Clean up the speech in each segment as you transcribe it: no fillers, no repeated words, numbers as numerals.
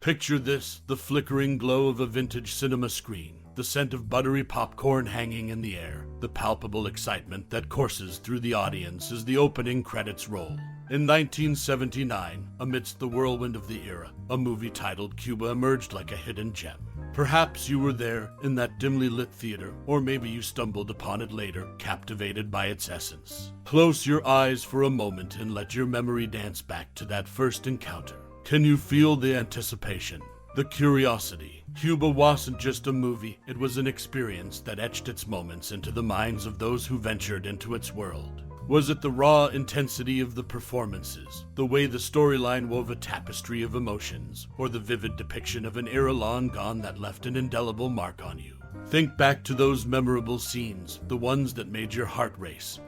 Picture this, the flickering glow of a vintage cinema screen, the scent of buttery popcorn hanging in the air, the palpable excitement that courses through the audience as the opening credits roll. In 1979, amidst the whirlwind of the era, a movie titled Cuba emerged like a hidden gem. Perhaps you were there in that dimly lit theater, or maybe you stumbled upon it later, captivated by its essence. Close your eyes for a moment and let your memory dance back to that first encounter. Can you feel the anticipation, the curiosity? Cuba wasn't just a movie, it was an experience that etched its moments into the minds of those who ventured into its world. Was it the raw intensity of the performances, the way the storyline wove a tapestry of emotions, or the vivid depiction of an era long gone that left an indelible mark on you? Think back to those memorable scenes, the ones that made your heart race,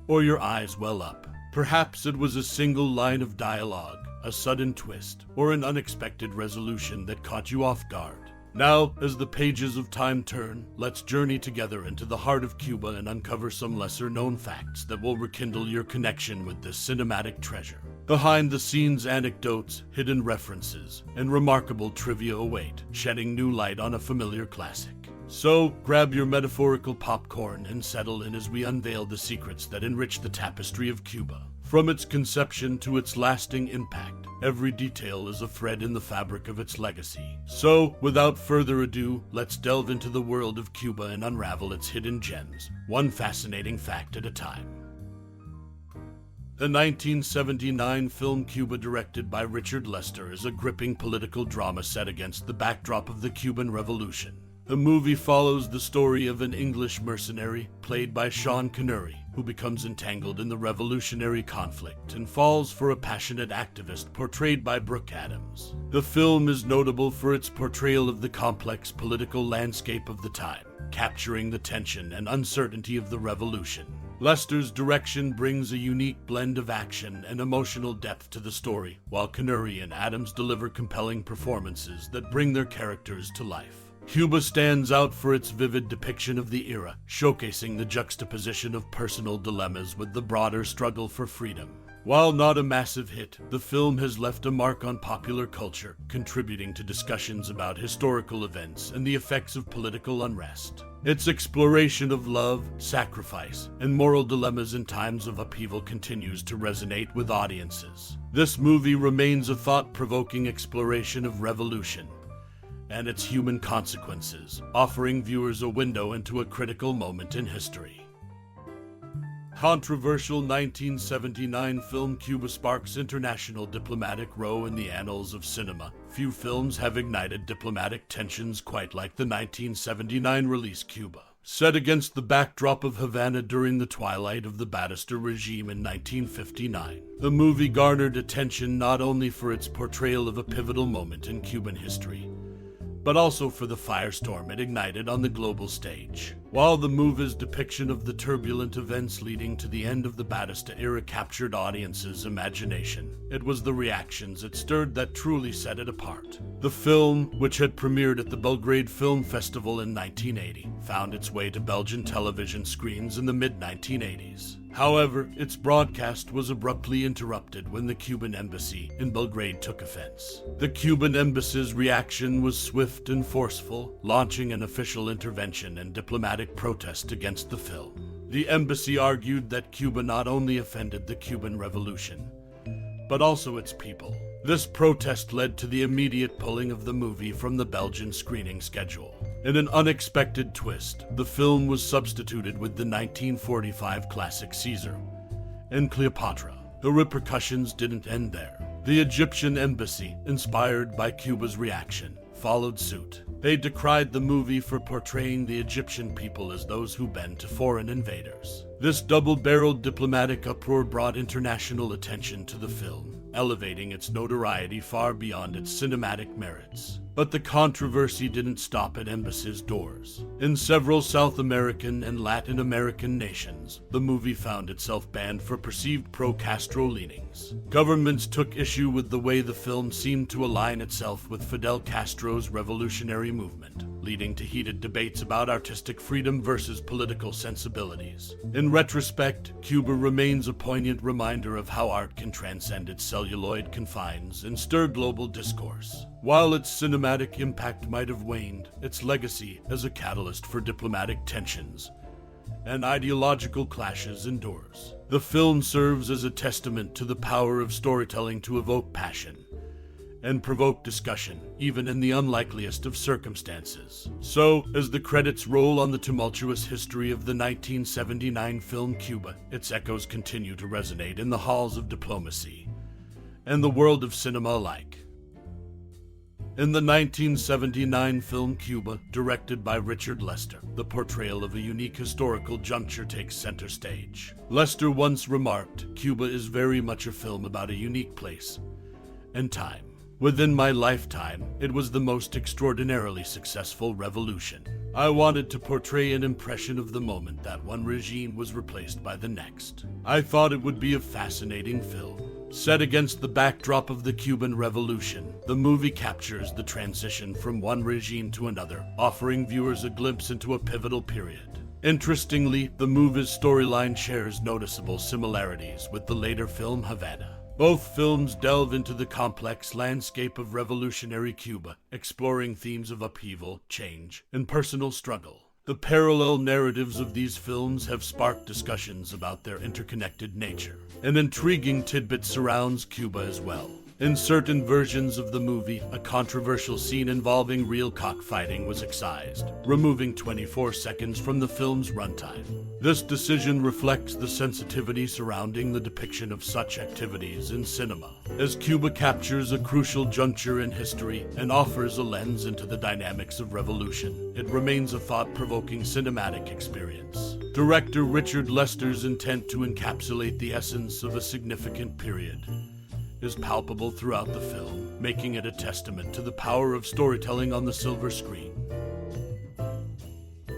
or your eyes well up. Perhaps it was a single line of dialogue, a sudden twist, or an unexpected resolution that caught you off guard. Now, as the pages of time turn, let's journey together into the heart of Cuba and uncover some lesser-known facts that will rekindle your connection with this cinematic treasure. Behind-the-scenes anecdotes, hidden references, and remarkable trivia await, shedding new light on a familiar classic. So, grab your metaphorical popcorn and settle in as we unveil the secrets that enrich the tapestry of Cuba. From its conception to its lasting impact, every detail is a thread in the fabric of its legacy. So, without further ado, let's delve into the world of Cuba and unravel its hidden gems, one fascinating fact at a time. The 1979 film Cuba, directed by Richard Lester, is a gripping political drama set against the backdrop of the Cuban Revolution. The movie follows the story of an English mercenary, played by Sean Connery, who becomes entangled in the revolutionary conflict and falls for a passionate activist portrayed by Brooke. The film is notable for its portrayal of the complex political landscape of the time, capturing the tension and uncertainty of the revolution. Lester's direction brings a unique blend of action and emotional depth to the story, while Connery and Adams deliver compelling performances that bring their characters to life. Cuba stands out for its vivid depiction of the era, showcasing the juxtaposition of personal dilemmas with the broader struggle for freedom. While not a massive hit, the film has left a mark on popular culture, contributing to discussions about historical events and the effects of political unrest. Its exploration of love, sacrifice, and moral dilemmas in times of upheaval continues to resonate with audiences. This movie remains a thought-provoking exploration of revolution and its human consequences, offering viewers a window into a critical moment in history. Controversial 1979 film Cuba sparks international diplomatic row in the annals of cinema. Few films have ignited diplomatic tensions quite like the 1979 release Cuba. Set against the backdrop of Havana during the twilight of the Batista regime in 1959, the movie garnered attention not only for its portrayal of a pivotal moment in Cuban history, but also for the firestorm it ignited on the global stage. While the movie's depiction of the turbulent events leading to the end of the Batista era captured audiences' imagination, it was the reactions it stirred that truly set it apart. The film, which had premiered at the Belgrade Film Festival in 1980, found its way to Belgian television screens in the mid-1980s. However, its broadcast was abruptly interrupted when the Cuban embassy in Belgrade took offense. The Cuban embassy's reaction was swift and forceful, launching an official intervention and diplomatic protest against the film. The embassy argued that Cuba not only offended the Cuban Revolution, but also its people. This protest led to the immediate pulling of the movie from the Belgian screening schedule. In an unexpected twist, the film was substituted with the 1945 classic Caesar and Cleopatra. The repercussions didn't end there. The Egyptian embassy, inspired by Cuba's reaction, followed suit. They decried the movie for portraying the Egyptian people as those who bend to foreign invaders. This double-barreled diplomatic uproar brought international attention to the film, elevating its notoriety far beyond its cinematic merits. But the controversy didn't stop at embassies' doors. In several South American and Latin American nations, the movie found itself banned for perceived pro-Castro leanings. Governments took issue with the way the film seemed to align itself with Fidel Castro's revolutionary movement, leading to heated debates about artistic freedom versus political sensibilities. In retrospect, Cuba remains a poignant reminder of how art can transcend its celluloid confines and stir global discourse. While its cinematic impact might have waned, its legacy as a catalyst for diplomatic tensions and ideological clashes endures. The film serves as a testament to the power of storytelling to evoke passion and provoke discussion, even in the unlikeliest of circumstances. So, as the credits roll on the tumultuous history of the 1979 film Cuba, its echoes continue to resonate in the halls of diplomacy and the world of cinema alike. In the 1979 film Cuba, directed by Richard Lester, the portrayal of a unique historical juncture takes center stage. Lester once remarked, "Cuba is very much a film about a unique place and time. Within my lifetime, it was the most extraordinarily successful revolution. I wanted to portray an impression of the moment that one regime was replaced by the next. I thought it would be a fascinating film. Set against the backdrop of the Cuban Revolution, the movie captures the transition from one regime to another, offering viewers a glimpse into a pivotal period. Interestingly, the movie's storyline shares noticeable similarities with the later film Havana. Both films delve into the complex landscape of revolutionary Cuba, exploring themes of upheaval, change, and personal struggle. The parallel narratives of these films have sparked discussions about their interconnected nature. An intriguing tidbit surrounds Cuba as well. In certain versions of the movie, a controversial scene involving real cockfighting was excised, removing 24 seconds from the film's runtime. This decision reflects the sensitivity surrounding the depiction of such activities in cinema, as Cuba captures a crucial juncture in history and offers a lens into the dynamics of revolution. It remains a thought-provoking cinematic experience. Director Richard Lester's intent to encapsulate the essence of a significant period is palpable throughout the film, making it a testament to the power of storytelling on the silver screen.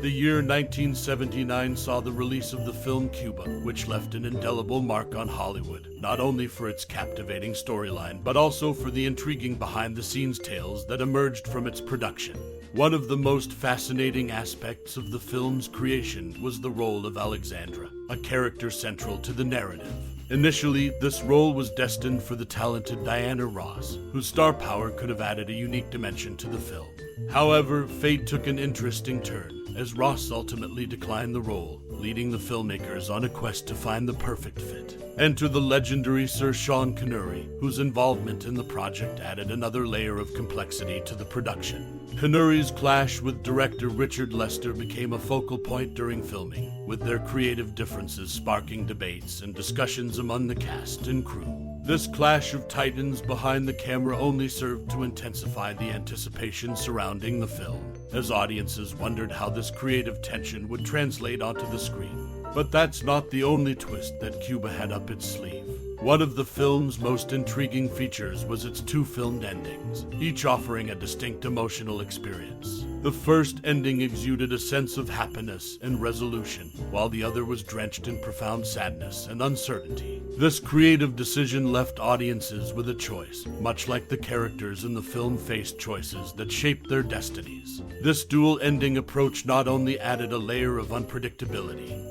The year 1979 saw the release of the film Cuba, which left an indelible mark on Hollywood, not only for its captivating storyline, but also for the intriguing behind-the-scenes tales that emerged from its production. One of the most fascinating aspects of the film's creation was the role of Alexandra, a character central to the narrative. Initially, this role was destined for the talented Diana Ross, whose star power could have added a unique dimension to the film. However, fate took an interesting turn, as Ross ultimately declined the role, leading the filmmakers on a quest to find the perfect fit. Enter the legendary Sir Sean Connery, whose involvement in the project added another layer of complexity to the production. Connery's clash with director Richard Lester became a focal point during filming, with their creative differences sparking debates and discussions among the cast and crew. This clash of titans behind the camera only served to intensify the anticipation surrounding the film, as audiences wondered how this creative tension would translate onto the screen. But that's not the only twist that Cuba had up its sleeve. One of the film's most intriguing features was its two filmed endings, each offering a distinct emotional experience. The first ending exuded a sense of happiness and resolution, while the other was drenched in profound sadness and uncertainty. This creative decision left audiences with a choice, much like the characters in the film faced choices that shaped their destinies. This dual ending approach not only added a layer of unpredictability,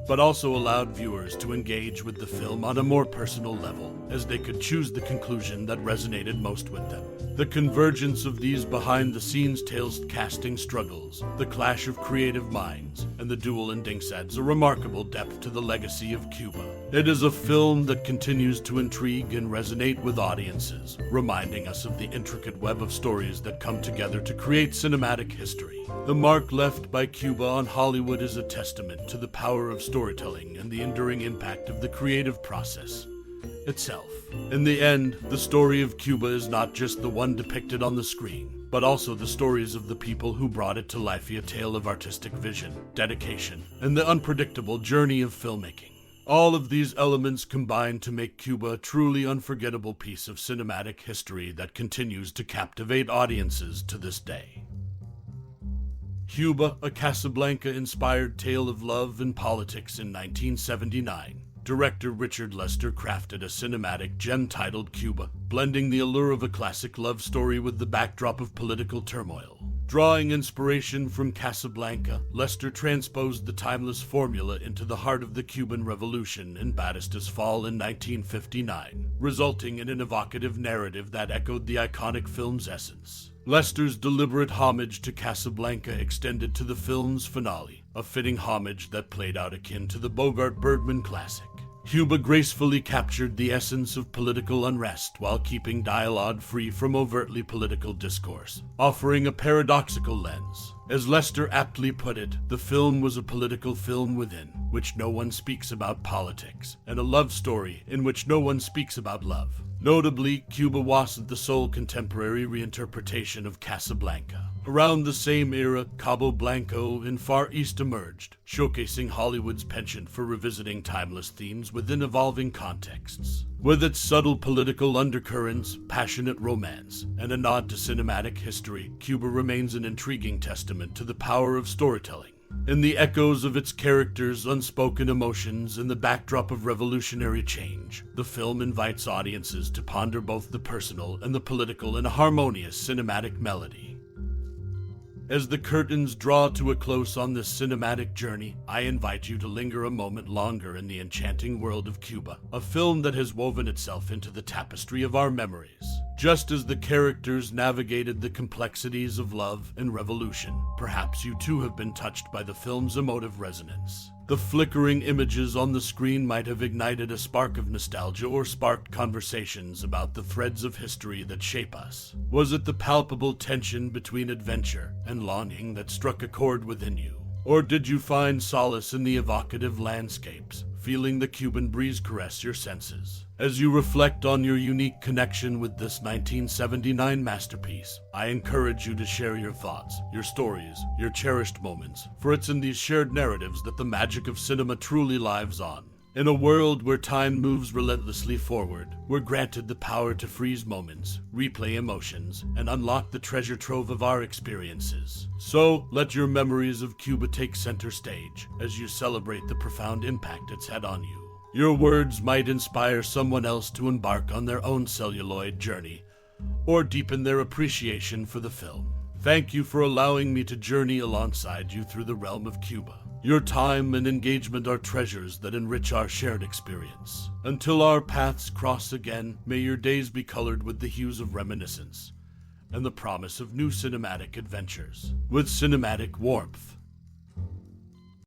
but also allowed viewers to engage with the film on a more personal level, as they could choose the conclusion that resonated most with them. The convergence of these behind-the-scenes tales casting struggles, the clash of creative minds, and the dual endings adds a remarkable depth to the legacy of Cuba. It is a film that continues to intrigue and resonate with audiences, reminding us of the intricate web of stories that come together to create cinematic history. The mark left by Cuba on Hollywood is a testament to the power of storytelling and the enduring impact of the creative process itself. In the end, the story of Cuba is not just the one depicted on the screen, but also the stories of the people who brought it to life, a tale of artistic vision, dedication, and the unpredictable journey of filmmaking. All of these elements combine to make Cuba a truly unforgettable piece of cinematic history that continues to captivate audiences to this day. Cuba, a Casablanca-inspired tale of love and politics in 1979. Director Richard Lester crafted a cinematic gem titled Cuba, blending the allure of a classic love story with the backdrop of political turmoil. Drawing inspiration from Casablanca, Lester transposed the timeless formula into the heart of the Cuban Revolution in Batista's fall in 1959, resulting in an evocative narrative that echoed the iconic film's essence. Lester's deliberate homage to Casablanca extended to the film's finale, a fitting homage that played out akin to the Bogart-Bergman classic. Cuba gracefully captured the essence of political unrest while keeping dialogue free from overtly political discourse, offering a paradoxical lens. As Lester aptly put it, the film was a political film within which no one speaks about politics, and a love story in which no one speaks about love. Notably, Cuba wasn't the sole contemporary reinterpretation of Casablanca. Around the same era, Cabo Blanco in Far East emerged, showcasing Hollywood's penchant for revisiting timeless themes within evolving contexts. With its subtle political undercurrents, passionate romance, and a nod to cinematic history, Cuba remains an intriguing testament to the power of storytelling. In the echoes of its characters' unspoken emotions and the backdrop of revolutionary change, the film invites audiences to ponder both the personal and the political in a harmonious cinematic melody. As the curtains draw to a close on this cinematic journey, I invite you to linger a moment longer in the enchanting world of Cuba, a film that has woven itself into the tapestry of our memories. Just as the characters navigated the complexities of love and revolution, perhaps you too have been touched by the film's emotive resonance. The flickering images on the screen might have ignited a spark of nostalgia or sparked conversations about the threads of history that shape us. Was it the palpable tension between adventure and longing that struck a chord within you? Or did you find solace in the evocative landscapes, feeling the Cuban breeze caress your senses? As you reflect on your unique connection with this 1979 masterpiece, I encourage you to share your thoughts, your stories, your cherished moments, for it's in these shared narratives that the magic of cinema truly lives on. In a world where time moves relentlessly forward, we're granted the power to freeze moments, replay emotions, and unlock the treasure trove of our experiences. So, let your memories of Cuba take center stage as you celebrate the profound impact it's had on you. Your words might inspire someone else to embark on their own celluloid journey, or deepen their appreciation for the film. Thank you for allowing me to journey alongside you through the realm of Cuba. Your time and engagement are treasures that enrich our shared experience. Until our paths cross again, may your days be colored with the hues of reminiscence and the promise of new cinematic adventures. With cinematic warmth,